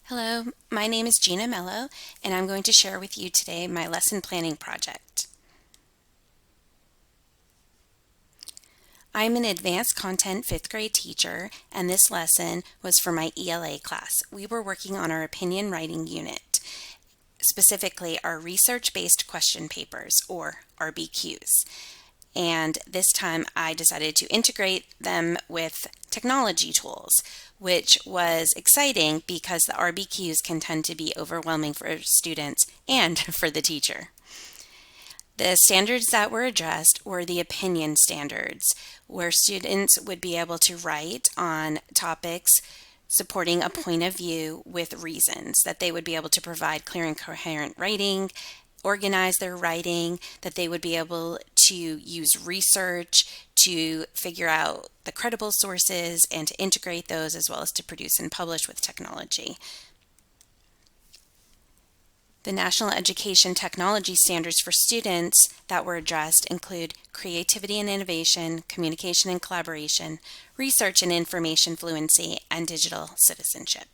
Hello, my name is Gina Mello, and I'm going to share with you today my lesson planning project. I'm an advanced content fifth grade teacher, and this lesson was for my ELA class. We were working on our opinion writing unit, specifically our research-based question papers, or RBQs. And this time I decided to integrate them with technology tools, which was exciting because the RBQs can tend to be overwhelming for students and for the teacher. The standards that were addressed were the opinion standards, where students would be able to write on topics supporting a point of view with reasons, that they would be able to provide clear and coherent writing, organize their writing, that they would be able to use research to figure out the credible sources and to integrate those, as well as to produce and publish with technology. The National Education Technology Standards for students that were addressed include creativity and innovation, communication and collaboration, research and information fluency, and digital citizenship.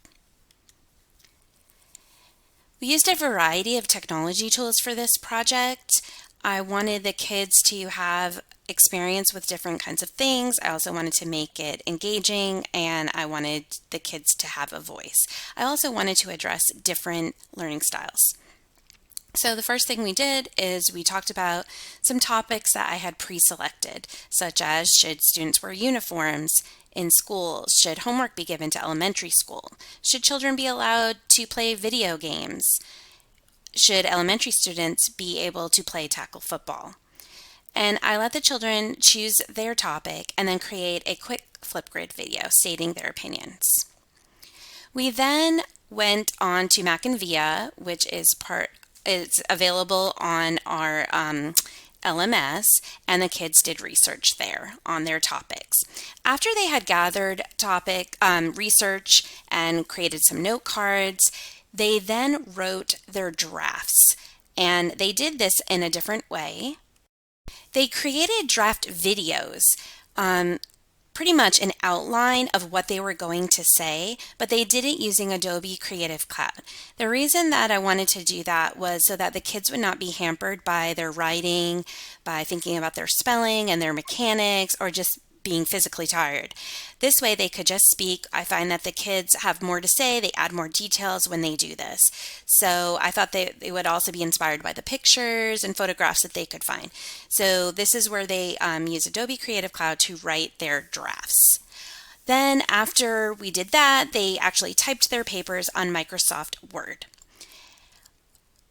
We used a variety of technology tools for this project. I wanted the kids to have experience with different kinds of things. I also wanted to make it engaging, and I wanted the kids to have a voice. I also wanted to address different learning styles. So the first thing we did is we talked about some topics that I had pre-selected, such as should students wear uniforms in schools? Should homework be given to elementary school? Should children be allowed to play video games? Should elementary students be able to play tackle football? And I let the children choose their topic and then create a quick Flipgrid video stating their opinions. We then went on to Mac and VIA, which is it's available on our LMS, and the kids did research there on their topics. After they had gathered research and created some note cards, they then wrote their drafts, and they did this in a different way. They created draft videos, pretty much an outline of what they were going to say, but they did it using Adobe Creative Cloud. The reason that I wanted to do that was so that the kids would not be hampered by their writing, by thinking about their spelling and their mechanics, or just being physically tired. This way they could just speak. I find that the kids have more to say, they add more details when they do this. So I thought they would also be inspired by the pictures and photographs that they could find. So this is where they use Adobe Creative Cloud to write their drafts. Then after we did that, they actually typed their papers on Microsoft Word.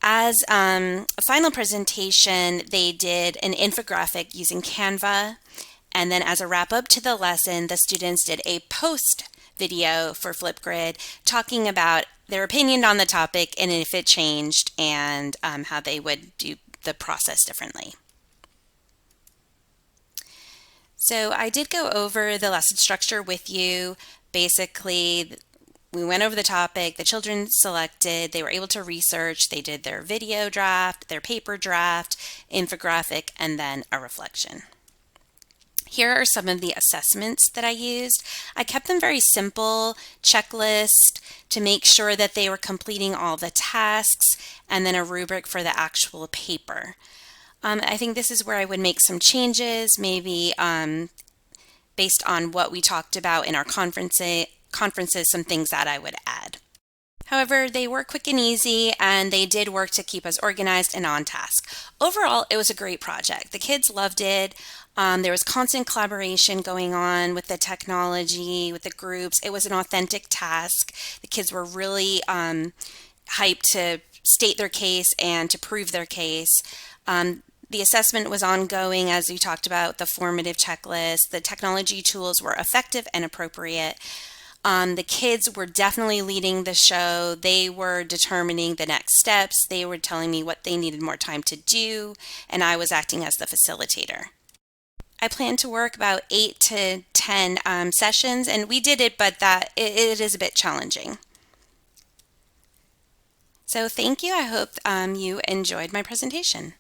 As a final presentation, they did an infographic using Canva. And then as a wrap up to the lesson, the students did a post video for Flipgrid talking about their opinion on the topic and if it changed, and how they would do the process differently. So I did go over the lesson structure with you. Basically, we went over the topic, the children selected, they were able to research, they did their video draft, their paper draft, infographic, and then a reflection. Here are some of the assessments that I used. I kept them very simple, checklist to make sure that they were completing all the tasks, and then a rubric for the actual paper. I think this is where I would make some changes, maybe based on what we talked about in our conferences, some things that I would add. However, they were quick and easy, and they did work to keep us organized and on task. Overall, it was a great project. The kids loved it. There was constant collaboration going on with the technology, with the groups. It was an authentic task. The kids were really hyped to state their case and to prove their case. The assessment was ongoing, as we talked about, the formative checklist. The technology tools were effective and appropriate. The kids were definitely leading the show. They were determining the next steps. They were telling me what they needed more time to do, and I was acting as the facilitator. I plan to work about 8 to 10 sessions, and we did it, but it is a bit challenging. So thank you. I hope you enjoyed my presentation.